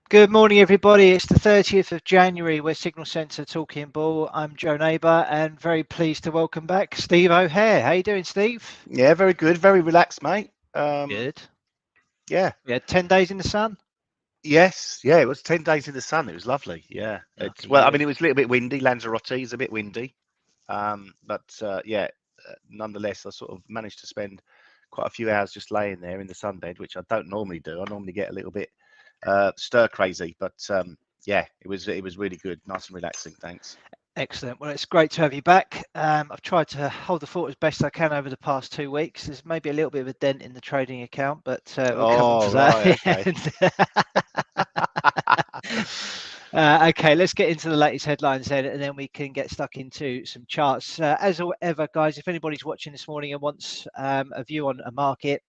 Good morning, everybody. It's the 30th of January. We're Signal Centre Talking Ball. I'm Joe Neighbour and very pleased to welcome back Steve O'Hare. How you doing, Steve? Yeah, very good. Very relaxed, mate. Good. Yeah. We had 10 days in the sun. Yes. Yeah, it was 10 days in the sun. It was lovely. Yeah. Lucky Well, I you. mean, it was a little bit windy. Lanzarote is a bit windy. Nonetheless, I sort of managed to spend quite a few hours just laying there in the sunbed, which I don't normally do. I normally get a little bit stir crazy, but yeah, it was really good. Nice and relaxing. Thanks. Excellent. Well, it's great to have you back. I've tried to hold the fort as best I can over the past 2 weeks. There's maybe a little bit of a dent in the trading account, but we'll come on Oh, to that. right. Okay. Okay, let's get into the latest headlines then, and then we can get stuck into some charts. As ever, guys, if anybody's watching this morning and wants a view on a market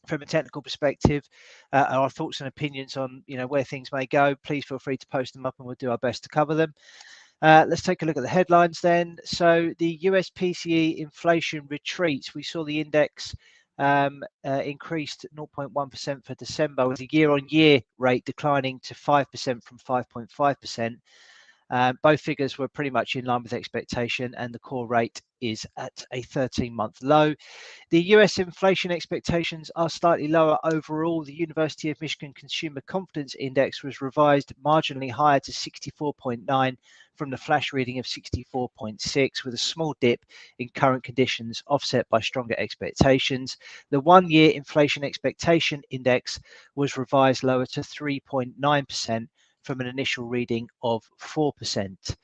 from a technical perspective, our thoughts and opinions on where things may go, please feel free to post them up, and we'll do our best to cover them. Let's take a look at the headlines then. So the US PCE inflation retreats. We saw the index increased 0.1% for December, with the year-on-year rate declining to 5% from 5.5%. Both figures were pretty much in line with expectation, and the core rate is at a 13-month low. The US inflation expectations are slightly lower overall. The University of Michigan Consumer Confidence Index was revised marginally higher to 64.9 from the flash reading of 64.6, with a small dip in current conditions offset by stronger expectations. The one-year inflation expectation index was revised lower to 3.9% from an initial reading of 4%.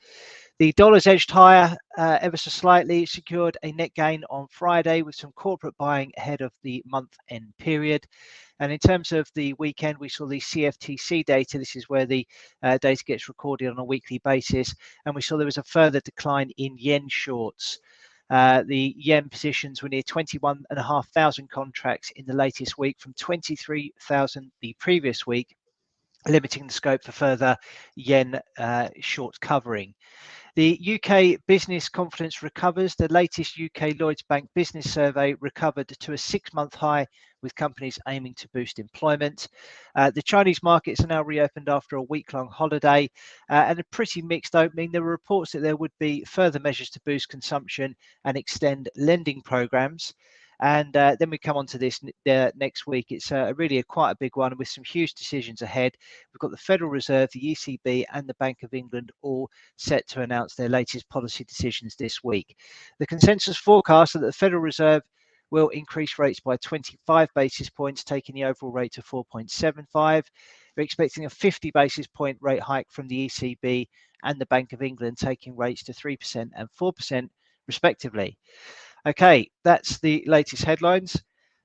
The dollar's edged higher ever so slightly, secured a net gain on Friday with some corporate buying ahead of the month-end period. And in terms of the weekend, we saw the CFTC data. This is where the data gets recorded on a weekly basis. And we saw there was a further decline in yen shorts. The yen positions were near 21,500 contracts in the latest week from 23,000 the previous week, limiting the scope for further yen short covering. The UK business confidence recovers. The latest UK Lloyds Bank business survey recovered to a 6-month high, with companies aiming to boost employment. The Chinese markets are now reopened after a week-long holiday and a pretty mixed opening. There were reports that there would be further measures to boost consumption and extend lending programs. And then we come on to this next week. It's really quite a big one with some huge decisions ahead. We've got the Federal Reserve, the ECB, and the Bank of England all set to announce their latest policy decisions this week. The consensus forecast is that the Federal Reserve will increase rates by 25 basis points, taking the overall rate to 4.75. We're expecting a 50 basis point rate hike from the ECB and the Bank of England, taking rates to 3% and 4% respectively. Okay, that's the latest headlines.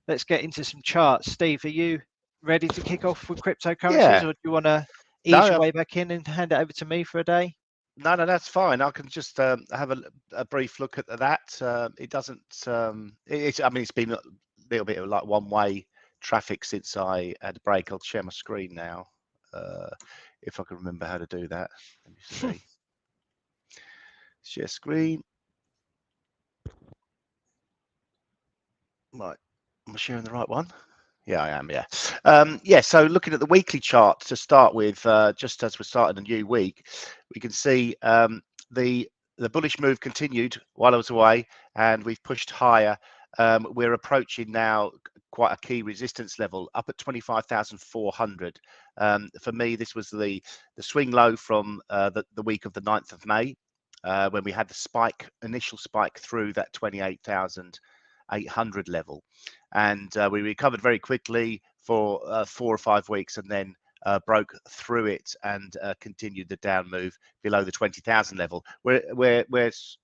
Let's get into some charts. Steve, are you ready to kick off with cryptocurrencies, Yeah. or do you want to ease your No, way back in and hand it over to me for a day? no, that's fine. I can just have a brief look at that. It doesn't. I mean, it's been a little bit of like one-way traffic since I had a break. I'll share my screen now, if I can remember how to do that. Let me see. Share screen. Right. Am I sharing the right one? Yeah, I am. Yeah. Yeah. So looking at the weekly chart to start with, just as we're starting a new week, we can see the bullish move continued while I was away, and we've pushed higher. We're approaching now quite a key resistance level up at 25,400. For me, this was the swing low from the week of the 9th of May, when we had the initial spike through that 28,800 level, and we recovered very quickly for 4 or 5 weeks, and then broke through it and continued the down move below the 20,000 level. We're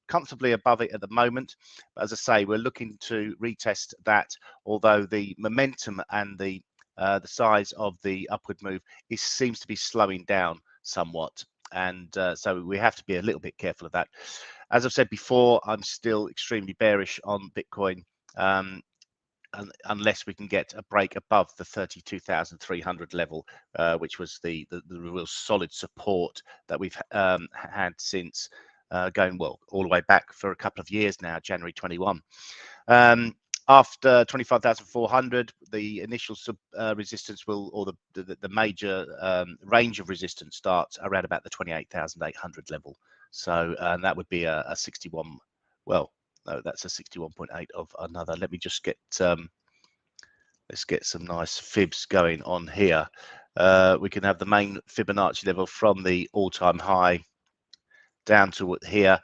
comfortably above it at the moment, but as I say, we're looking to retest that. Although the momentum and the size of the upward move seems to be slowing down somewhat, and so we have to be a little bit careful of that. As I've said before, I'm still extremely bearish on Bitcoin. Unless we can get a break above the 32,300 level, which was the real solid support that we've had since going all the way back for a couple of years now, January 21. After 25,400, the initial resistance will, or the major range of resistance starts around about the 28,800 level. So that would be a 61. Well, no, that's a 61.8 of another. Let me just get let's get some nice fibs going on here. We can have the main Fibonacci level from the all-time high down to here.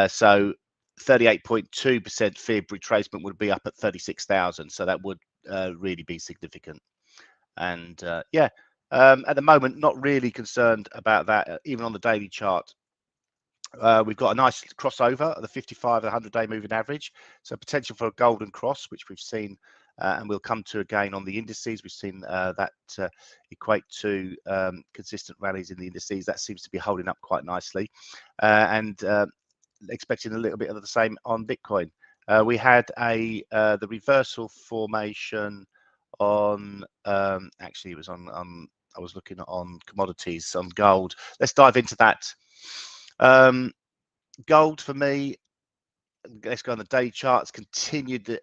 So 38.2% fib retracement would be up at 36,000. So that would really be significant. And yeah, at the moment, not really concerned about that, even on the daily chart. We've got a nice crossover of the 55 and 100-day moving average. So potential for a golden cross, which we've seen, and we'll come to again on the indices. We've seen that equate to consistent rallies in the indices. That seems to be holding up quite nicely, and expecting a little bit of the same on Bitcoin. We had the reversal formation on actually it was on I was looking on commodities, on gold. Let's dive into that. Gold for me, let's go on the day charts, continued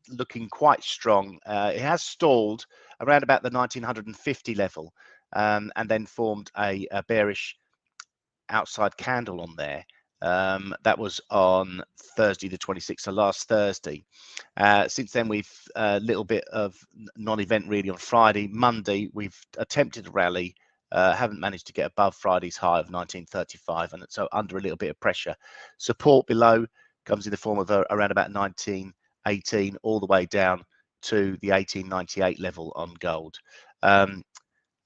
looking quite strong. It has stalled around about the 1950 level, and then formed a bearish outside candle on there. That was on Thursday the 26th, so last Thursday. Since then, we've a little bit of non-event really on Friday. Monday, we've attempted a rally, haven't managed to get above Friday's high of 1935, and so under a little bit of pressure. Support below comes in the form of around about 1918, all the way down to the 1898 level on gold.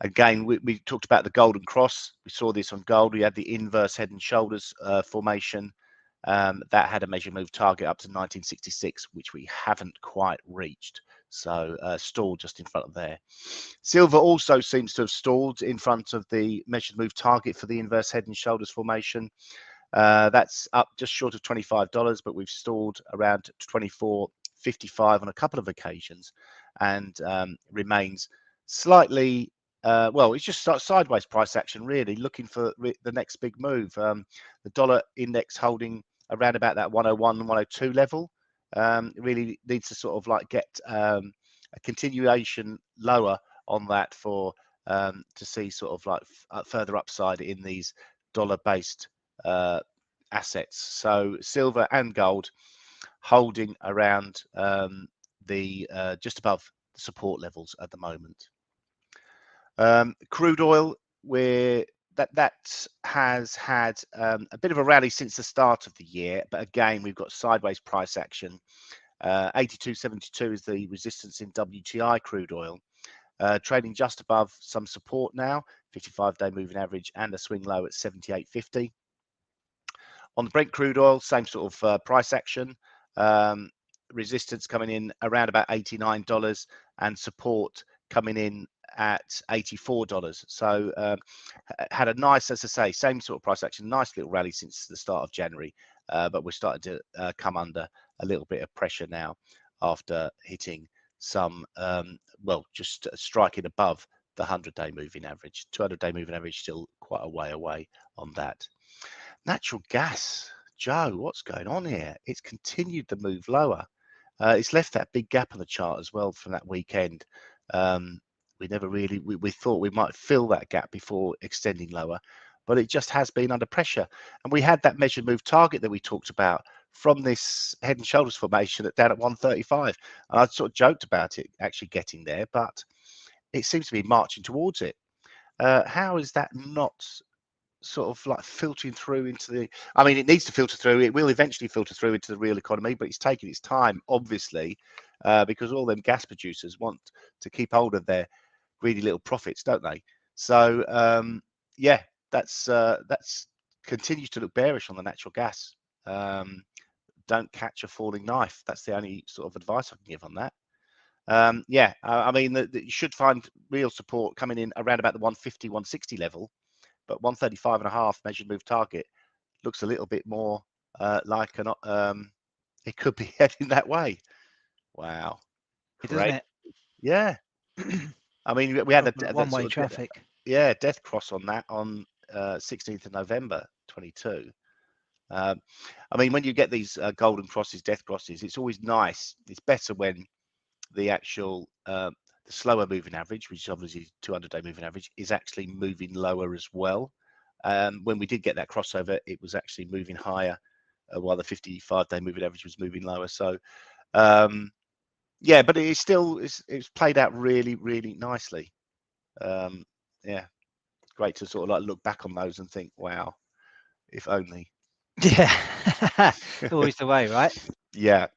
Again, we talked about the golden cross. We saw this on gold. We had the inverse head and shoulders formation that had a measure move target up to 1966, which we haven't quite reached. So stalled just in front of there. Silver also seems to have stalled in front of the measured move target for the inverse head and shoulders formation. That's up just short of $25, but we've stalled around $24.55 on a couple of occasions, and remains slightly well, it's just sideways price action, really, looking for the next big move. The dollar index holding around about that 101 and 102 level. Really needs to sort of like get a continuation lower on that for to see sort of like further upside in these dollar-based assets. So silver and gold holding around the just above the support levels at the moment. Crude oil, that has had a bit of a rally since the start of the year, but again we've got sideways price action. 82.72 is the resistance in WTI crude oil, trading just above some support now, 55-day moving average, and a swing low at 78.50. On the Brent crude oil, same sort of price action. Resistance coming in around about $89, and support coming in at $84. So had a nice, as I say, same sort of price action, nice little rally since the start of January, but we're starting to come under a little bit of pressure now after hitting some, well, just striking above the 100-day moving average. 200-day moving average still quite a way away on that. Natural gas, Joe, what's going on here? It's continued the move lower. It's left that big gap on the chart as well from that weekend. We never really, we thought we might fill that gap before extending lower, but it just has been under pressure. And we had that measured move target that we talked about from this head and shoulders formation down at 135. And I sort of joked about it actually getting there, but it seems to be marching towards it. How is that not sort of like filtering through into the, I mean, it needs to filter through, it will eventually filter through into the real economy, but it's taking its time, obviously, because all them gas producers want to keep hold of their greedy little profits, don't they? So yeah, that's continues to look bearish on the natural gas. Don't catch a falling knife. That's the only sort of advice I can give on that. Yeah, I mean, you should find real support coming in around about the 150, 160 level, but 135.5 measured move target looks a little bit more like it could be heading that way. Wow, doesn't it? Yeah. I mean, we had a one-way sort of traffic. yeah, death cross on that on 16th of November 22. I mean, when you get these golden crosses, death crosses, it's always nice. It's better when the actual the slower moving average, which is obviously 200-day moving average, is actually moving lower as well. When we did get that crossover, it was actually moving higher, while the 55-day moving average was moving lower. So yeah, but it is still it's played out really, really nicely. Yeah, great to sort of like look back on those and think, wow, if only. Yeah, always the way, right? Yeah.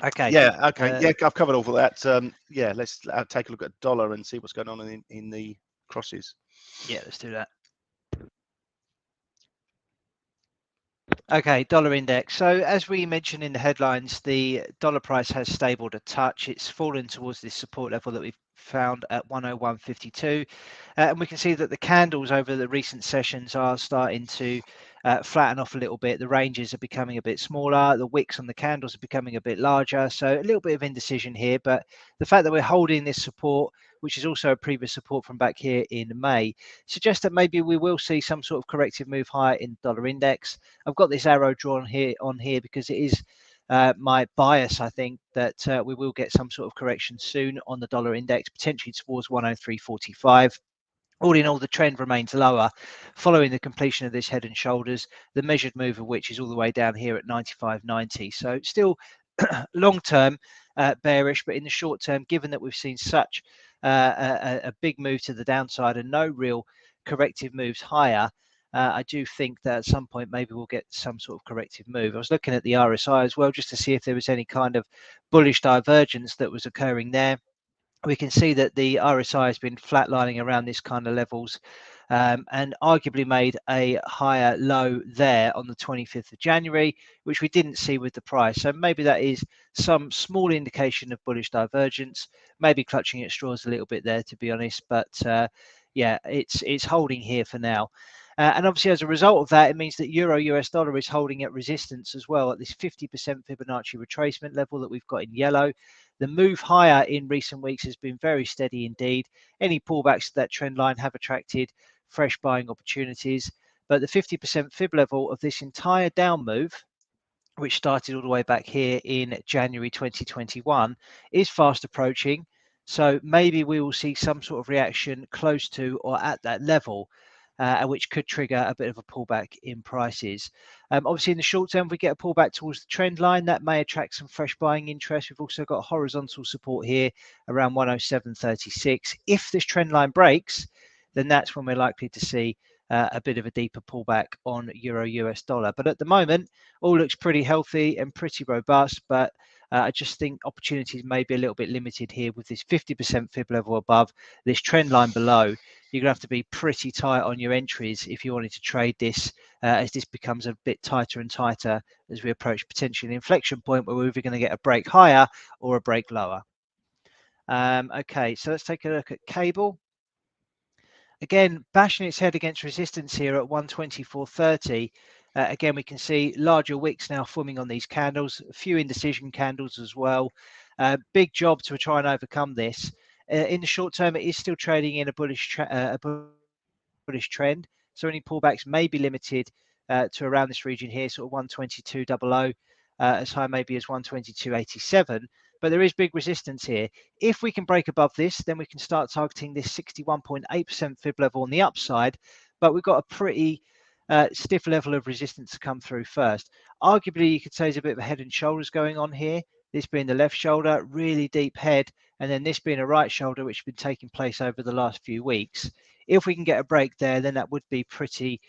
Okay. Yeah. Okay. Yeah, I've covered all of that. Yeah, let's take a look at dollar and see what's going on in the crosses. Yeah, let's do that. Okay, dollar index. So as we mentioned in the headlines, the dollar price has stabled a touch. It's fallen towards this support level that we've found at 101.52. And we can see that the candles over the recent sessions are starting to flatten off a little bit. The ranges are becoming a bit smaller. The wicks on the candles are becoming a bit larger. So a little bit of indecision here. But the fact that we're holding this support, which is also a previous support from back here in May, suggests that maybe we will see some sort of corrective move higher in dollar index. I've got this arrow drawn here because it is my bias, I think, that we will get some sort of correction soon on the dollar index, potentially towards 103.45. All in all, the trend remains lower following the completion of this head and shoulders, the measured move of which is all the way down here at 95.90. So still long term bearish, but in the short term, given that we've seen such a big move to the downside and no real corrective moves higher, I do think that at some point maybe we'll get some sort of corrective move. I was looking at the RSI as well just to see if there was any kind of bullish divergence that was occurring there. We can see that the RSI has been flatlining around this kind of levels, and arguably made a higher low there on the 25th of January, which we didn't see with the price. So maybe that is some small indication of bullish divergence, maybe clutching at straws a little bit there, to be honest. But yeah, it's holding here for now. And obviously, as a result of that, it means that Euro US dollar is holding at resistance as well at this 50% Fibonacci retracement level that we've got in yellow. The move higher in recent weeks has been very steady indeed. Any pullbacks to that trend line have attracted fresh buying opportunities. But the 50% fib level of this entire down move, which started all the way back here in January 2021, is fast approaching. So maybe we will see some sort of reaction close to or at that level, which could trigger a bit of a pullback in prices. Obviously, in the short term, if we get a pullback towards the trend line, that may attract some fresh buying interest. We've also got horizontal support here around 107.36. If this trend line breaks, then that's when we're likely to see a bit of a deeper pullback on Euro US dollar. But at the moment, all looks pretty healthy and pretty robust. But I just think opportunities may be a little bit limited here with this 50% fib level above, this trend line below. You're going to have to be pretty tight on your entries if you wanted to trade this, as this becomes a bit tighter and tighter as we approach potentially an inflection point where we're either going to get a break higher or a break lower. Okay, so let's take a look at cable. Again, bashing its head against resistance here at 124.30. Again, we can see larger wicks now forming on these candles, a few indecision candles as well. Big job to try and overcome this. In the short term, it is still trading in a bullish trend. So any pullbacks may be limited to around this region here, sort of 122.00, as high maybe as 122.87. But there is big resistance here. If we can break above this, then we can start targeting this 61.8% fib level on the upside. But we've got a pretty stiff level of resistance to come through first. Arguably, you could say there's a bit of a head and shoulders going on here. This being the left shoulder, really deep head, and then this being a right shoulder, which has been taking place over the last few weeks. If we can get a break there, then that would be pretty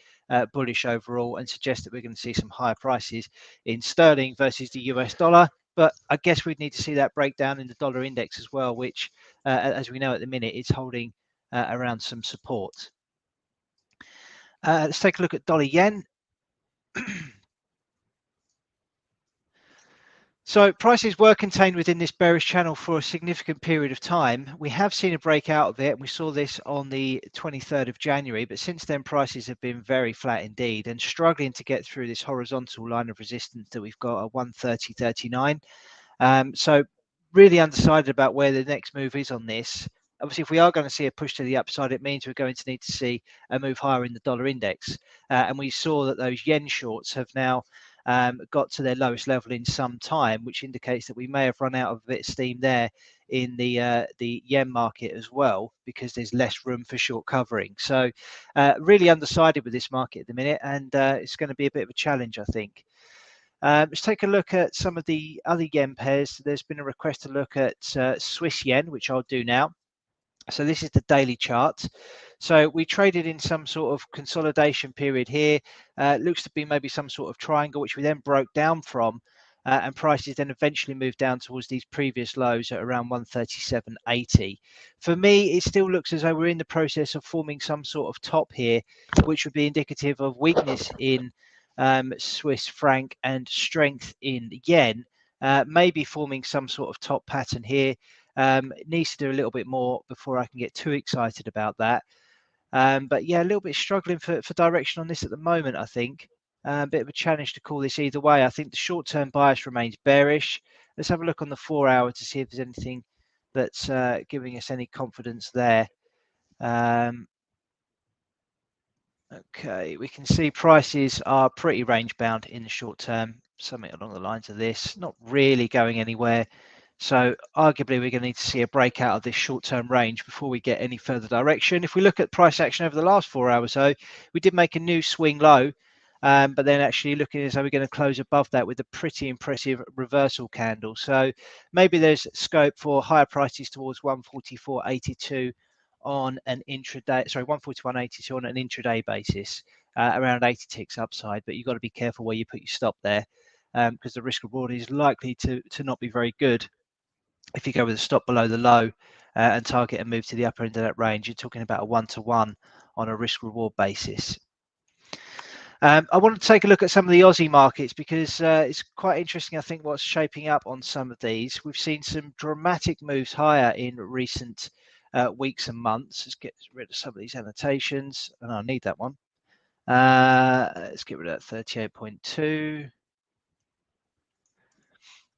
bullish overall and suggest that we're going to see some higher prices in sterling versus the US dollar. But I guess we'd need to see that breakdown in the dollar index as well, which, as we know at the minute, is holding around some support. Let's take a look at dollar yen. So prices were contained within this bearish channel for a significant period of time. We have seen a break out of it. We saw this on the 23rd of January, but since then prices have been very flat indeed and struggling to get through this horizontal line of resistance that we've got at 130.39. So really undecided about where the next move is on this. obviously, if we are going to see a push to the upside, it means we're going to need to see a move higher in the dollar index. And we saw that those yen shorts have now got to their lowest level in some time, which indicates that we may have run out of a bit of steam there in the yen market as well, because there's less room for short covering. So really undecided with this market at the minute, and it's going to be a bit of a challenge, I think. Let's take a look at some of the other yen pairs. There's been a request to look at Swiss yen, which I'll do now. So this is the daily chart. So we traded in some sort of consolidation period here. Looks to be maybe some sort of triangle, which we then broke down from, and prices then eventually moved down towards these previous lows at around 137.80. For me, it still looks as though we're in the process of forming some sort of top here, which would be indicative of weakness in Swiss franc and strength in yen, maybe forming some sort of top pattern here. It needs to do a little bit more before I can get too excited about that. But yeah, a little bit struggling for direction on this at the moment, I think. A bit of a challenge to call this either way. I think the short-term bias remains bearish. Let's have a look on the 4 hour to see if there's anything that's giving us any confidence there. Okay, we can see prices are pretty range bound in the short term, something along the lines of this, not really going anywhere. So arguably we're going to need to see a breakout of this short-term range before we get any further direction. If we look at price action over the last 4 hours, though, we did make a new swing low, but then actually looking as though we're going to close above that with a pretty impressive reversal candle. So maybe there's scope for higher prices towards 144.82 on an intraday, sorry, 141.82 on an intraday basis, around 80 ticks upside. But you've got to be careful where you put your stop there, because the risk reward is likely to not be very good. If you go with a stop below the low and target and move to the upper end of that range, you're talking about a 1-to-1 on a risk reward basis. I want to take a look at some of the Aussie markets, because it's quite interesting, I think, what's shaping up on some of these. We've seen some dramatic moves higher in recent weeks and months. Let's get rid of some of these annotations, and I need that one. Let's get rid of that 38.2.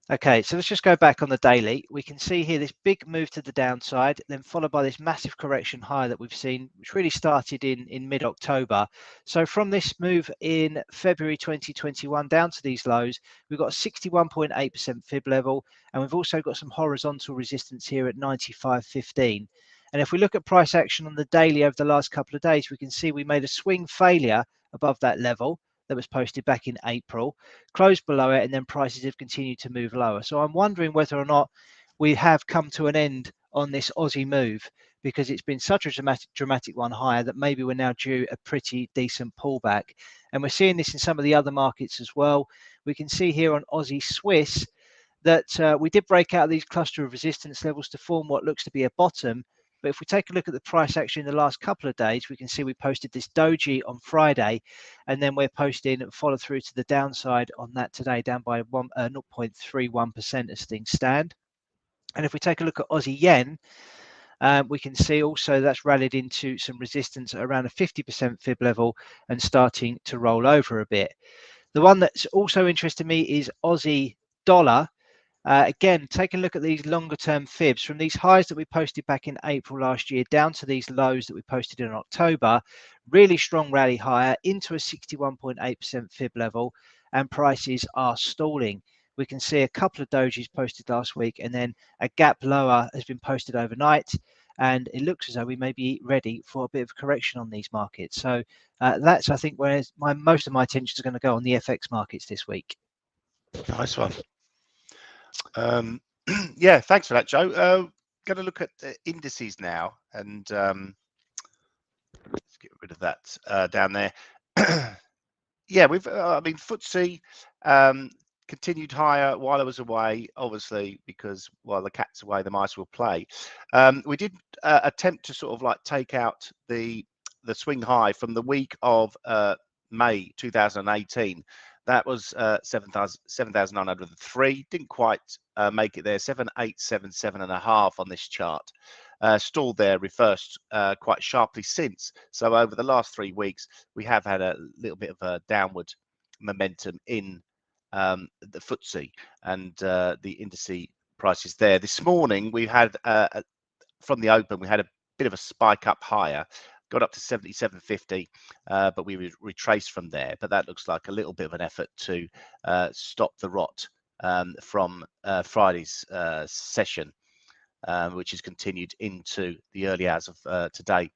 Okay, so let's just go back on the daily. We can see here this big move to the downside, then followed by this massive correction higher that we've seen, which really started in mid-October. So from this move in February 2021 down to these lows, we've got a 61.8% fib level, and we've also got some horizontal resistance here at 95.15. And if we look at price action on the daily over the last couple of days, we can see we made a swing failure above that level that was posted back in April, closed below it, and then prices have continued to move lower. So I'm wondering whether or not we have come to an end on this Aussie move, because it's been such a dramatic one higher that maybe we're now due a pretty decent pullback. And we're seeing this in some of the other markets as well. We can see here on Aussie Swiss that we did break out of these cluster of resistance levels to form what looks to be a bottom. But if we take a look at the price action in the last couple of days, we can see we posted this doji on Friday, and then we're posting follow through to the downside on that today, down by 0.31% as things stand. And if we take a look at Aussie yen, we can see also that's rallied into some resistance at around a 50% fib level and starting to roll over a bit. The one that's also interesting me is Aussie dollar. Again, take a look at these longer term fibs from these highs that we posted back in April last year down to these lows that we posted in October. Really strong rally higher into a 61.8% fib level, and prices are stalling. We can see a couple of dojis posted last week, and then a gap lower has been posted overnight, and it looks as though we may be ready for a bit of correction on these markets. So that's, I think, where most of my attention is going to go on the FX markets this week. Nice one. Yeah, thanks for that, Joe. Going to look at the indices now, and let's get rid of that down there. Yeah, we've, I mean, FTSE continued higher while I was away, obviously, because while the cat's away, the mice will play. We did attempt to sort of like take out the swing high from the week of May 2018. That was 7,903. Didn't quite make it there. 7,877.5 on this chart. Stalled there, reversed quite sharply since. So over the last 3 weeks, we have had a little bit of a downward momentum in the FTSE and the indice prices there. This morning, we had from the open, we had a bit of a spike up higher, got up to 77.50, but we retraced from there. But that looks like a little bit of an effort to stop the rot from Friday's session, which has continued into the early hours of today.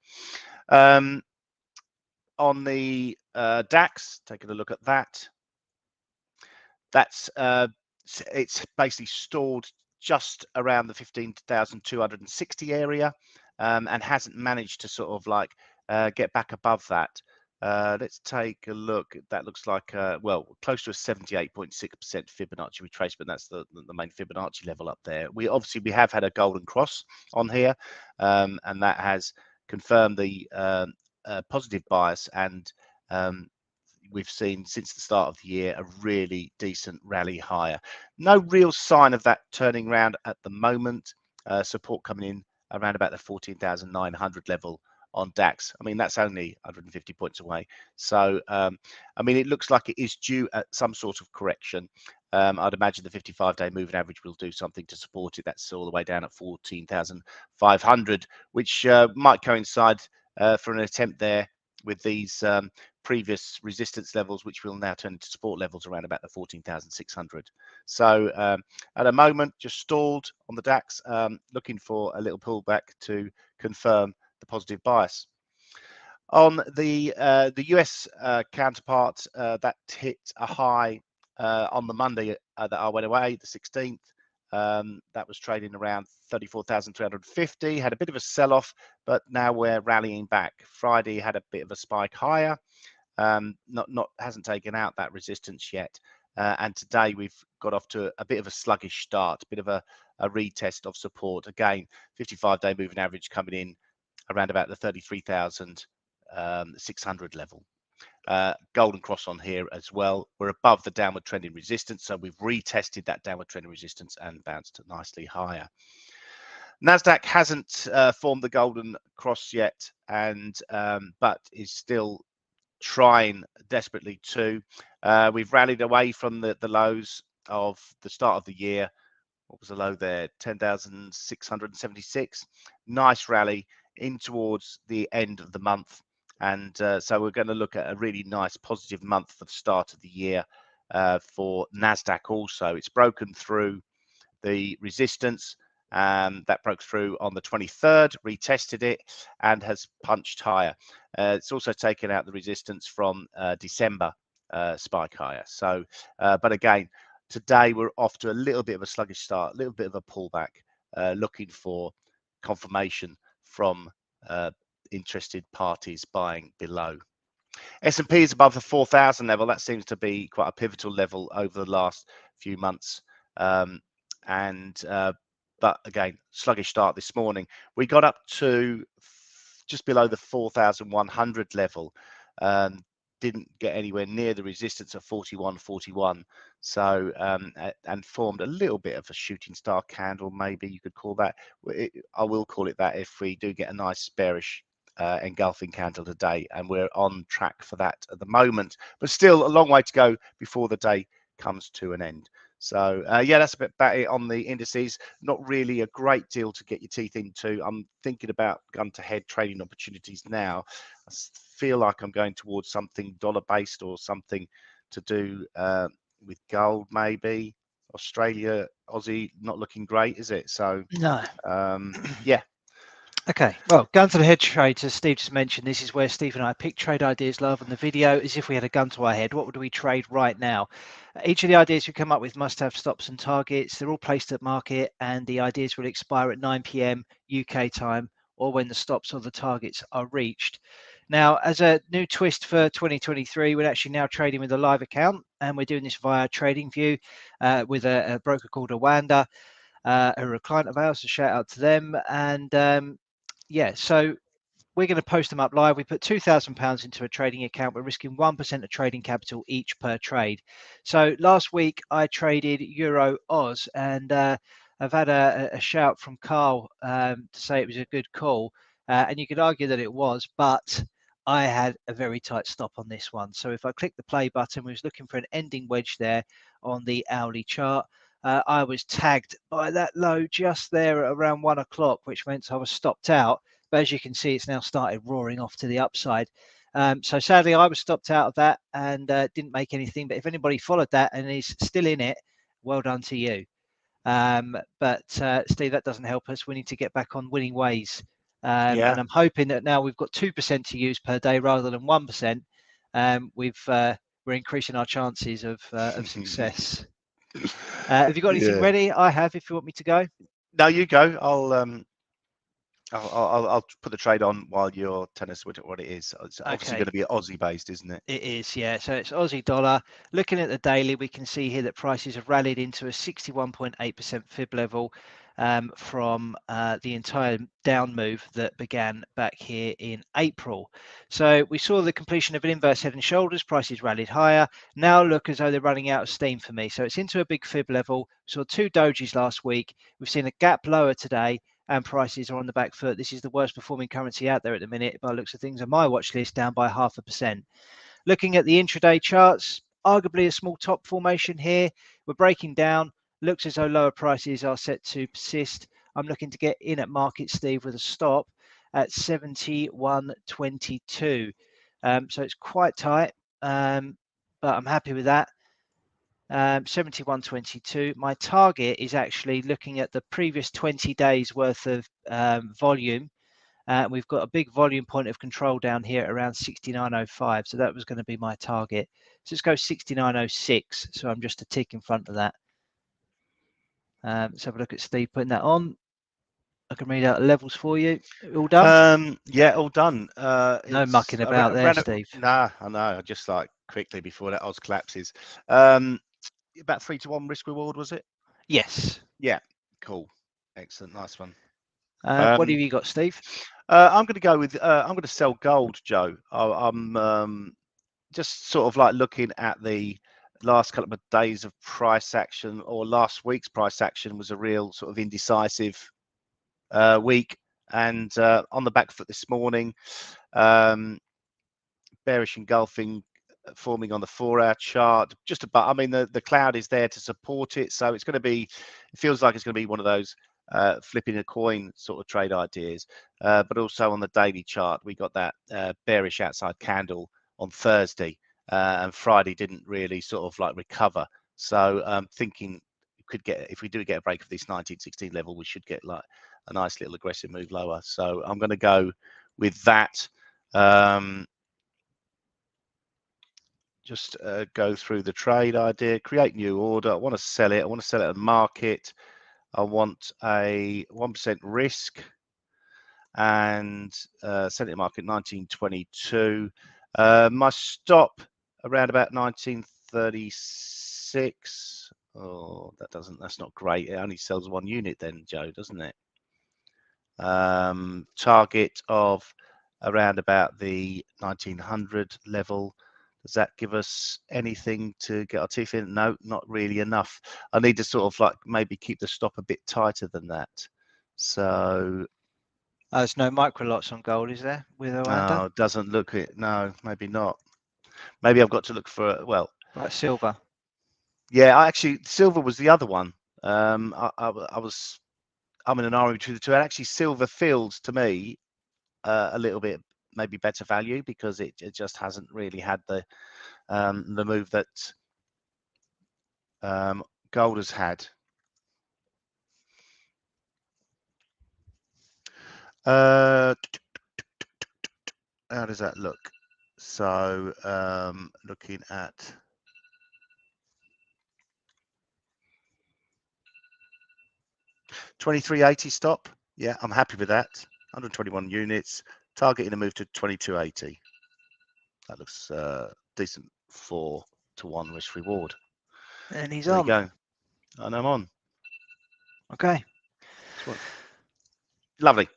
On the DAX, taking a look at that, that's it's basically stalled just around the 15,260 area, and hasn't managed to sort of like get back above that. Let's take a look. That looks like well, close to a 78.6% Fibonacci retracement. That's the main Fibonacci level up there. We have had a golden cross on here, and that has confirmed the positive bias, and we've seen since the start of the year a really decent rally higher. No real sign of that turning around at the moment. Support coming in around about the 14,900 level on DAX. I mean, that's only 150 points away. So, I mean, it looks like it is due at some sort of correction. I'd imagine the 55-day moving average will do something to support it. That's all the way down at 14,500, which might coincide for an attempt there with these previous resistance levels, which will now turn into support levels around about the 14,600. So at the moment, just stalled on the DAX, looking for a little pullback to confirm the positive bias. On the US counterpart, that hit a high on the Monday that I went away, the 16th. That was trading around 34,350, had a bit of a sell-off, but now we're rallying back. Friday had a bit of a spike higher, hasn't taken out that resistance yet, and today we've got off to a bit of a sluggish start, a bit of a retest of support. Again, 55-day moving average coming in around about the 33,600 level. Golden cross on here as well. We're above the downward trending resistance, so we've retested that downward trending resistance and bounced nicely higher. Nasdaq hasn't formed the golden cross yet, and but is still trying desperately to. We've rallied away from the lows of the start of the year. What was the low there? 10,676. Nice rally in towards the end of the month. And so we're going to look at a really nice positive month for the start of the year for Nasdaq also. It's broken through the resistance. That broke through on the 23rd, retested it, and has punched higher. It's also taken out the resistance from December spike higher. So, but again, today we're off to a little bit of a sluggish start, a little bit of a pullback, looking for confirmation from interested parties buying below. S&P is above the 4,000 level. That seems to be quite a pivotal level over the last few months. But again, sluggish start this morning. We got up to just below the 4,100 level. Didn't get anywhere near the resistance of 41.41. So and formed a little bit of a shooting star candle, maybe you could call that. I will call it that if we do get a nice bearish engulfing candle today, and we're on track for that at the moment, but still a long way to go before the day comes to an end. So yeah, that's a bit about it on the indices. Not really a great deal to get your teeth into. I'm thinking about gun-to-head trading opportunities now. I feel like I'm going towards something dollar-based or something to do with gold, maybe. Australia, Aussie, not looking great, is it? So no. Yeah. Okay, well, gun to the head trades, as Steve just mentioned, this is where Steve and I pick trade ideas live on the video as if we had a gun to our head. What would we trade right now? Each of the ideas we come up with must have stops and targets. They're all placed at market, and the ideas will expire at 9 p.m. UK time, or when the stops or the targets are reached. Now, as a new twist for 2023, we're actually now trading with a live account, and we're doing this via TradingView with a broker called Awanda, who are a client of ours, so shout out to them. And yeah, so we're going to post them up live. We put £2,000 into a trading account. We're risking 1% of trading capital each per trade. So last week I traded Euro Oz, and I've had a shout from Carl to say it was a good call. And you could argue that it was, but I had a very tight stop on this one. So if I click the play button, we was looking for an ending wedge there on the hourly chart. I was tagged by that low just there at around 1 o'clock, which meant I was stopped out. But as you can see, it's now started roaring off to the upside. So sadly, I was stopped out of that and didn't make anything. But if anybody followed that and is still in it, well done to you. But Steve, that doesn't help us. We need to get back on winning ways. And I'm hoping that now we've got 2% to use per day rather than 1%. We're increasing our chances of success. Have you got anything ready? I have. If you want me to go. No, you go. I'll put the trade on while you're telling us what it is. It's obviously going to be Aussie based, isn't it? It is, yeah. So it's Aussie dollar. Looking at the daily, we can see here that prices have rallied into a 61.8% fib level from the entire down move that began back here in April. So we saw the completion of an inverse head and shoulders. Prices rallied higher. Now look as though they're running out of steam for me. So it's into a big fib level. We saw 2 dojis last week. We've seen a gap lower today, and prices are on the back foot. This is the worst performing currency out there at the minute by the looks of things on my watch list, down by 0.5%. Looking at the intraday charts, arguably a small top formation here. We're breaking down. Looks as though lower prices are set to persist. I'm looking to get in at market, Steve, with a stop at 71.22. So it's quite tight, but I'm happy with that. 71.22. My target is actually looking at the previous 20 days worth of volume. We've got a big volume point of control down here at around 69.05. So that was going to be my target. So let's go 69.06. So I'm just a tick in front of that. Let's have a look at Steve putting that on. I can read out the levels for you. All done? Yeah, all done. No mucking about there, Steve. Nah, I know. Just like quickly before that Oz collapses. About 3-to-1 risk reward, was it? Yes. Yeah. Cool. Excellent. Nice one. What have you got, Steve? I'm going to go with. I'm going to sell gold, Joe. I'm just sort of like looking at the last couple of days of price action, or last week's price action was a real sort of indecisive week, and on the back foot this morning, bearish engulfing forming on the 4-hour chart. Just about, I mean, the cloud is there to support it, so it's going to be. It feels like it's going to be one of those flipping a coin sort of trade ideas, but also on the daily chart, we got that bearish outside candle on Thursday, and Friday didn't really sort of like recover. So I'm thinking could get, if we do get a break of this 1916 level, we should get like a nice little aggressive move lower. So I'm going to go with that. Just go through the trade idea, create new order. I want to sell it. I want to sell it at market. I want a 1% risk and sell it at market 1922. My stop around about 1936. Oh, that's not great. It only sells 1 unit then, Joe, doesn't it? Target of around about the 1900 level. Does that give us anything to get our teeth in? No, not really enough. I need to sort of like maybe keep the stop a bit tighter than that. So there's no micro lots on gold, is there? With Oanda? No, doesn't look it. No, maybe not. Maybe I've got to look for, well, like silver. Yeah, actually silver was the other one. I'm in an argument between the two. And actually silver feels to me a little bit maybe better value because it just hasn't really had the move that gold has had. How does that look? So looking at 2380 stop. Yeah, I'm happy with that. 121 units. Targeting a move to 2280. That looks decent 4-to-1 risk reward. And he's there on. There you go. And I'm on. Okay. Lovely.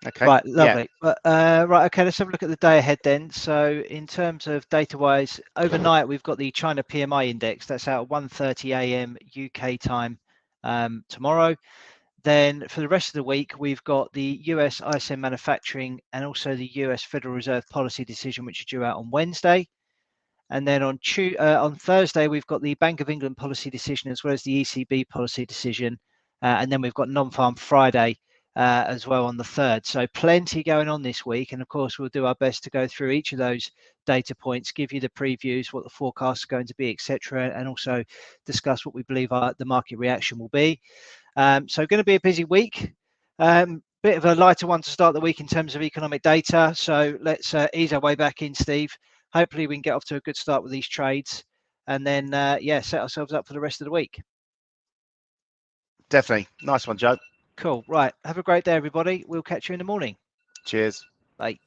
Okay. Right, lovely. Yeah. Right, okay, let's have a look at the day ahead then. So in terms of data-wise, overnight we've got the China PMI index. That's out at 1:30 a.m. UK time tomorrow. Then for the rest of the week, we've got the US ISM manufacturing and also the US Federal Reserve policy decision, which is due out on Wednesday. And then on Thursday, we've got the Bank of England policy decision as well as the ECB policy decision. And then we've got Non-Farm Friday as well on the 3rd. So plenty going on this week. And of course, we'll do our best to go through each of those data points, give you the previews, what the forecasts are going to be, etc., and also discuss what we believe the market reaction will be. So going to be a busy week. Bit of a lighter one to start the week in terms of economic data. So let's ease our way back in, Steve. Hopefully we can get off to a good start with these trades and then, set ourselves up for the rest of the week. Definitely. Nice one, Joe. Cool. Right. Have a great day, everybody. We'll catch you in the morning. Cheers. Bye.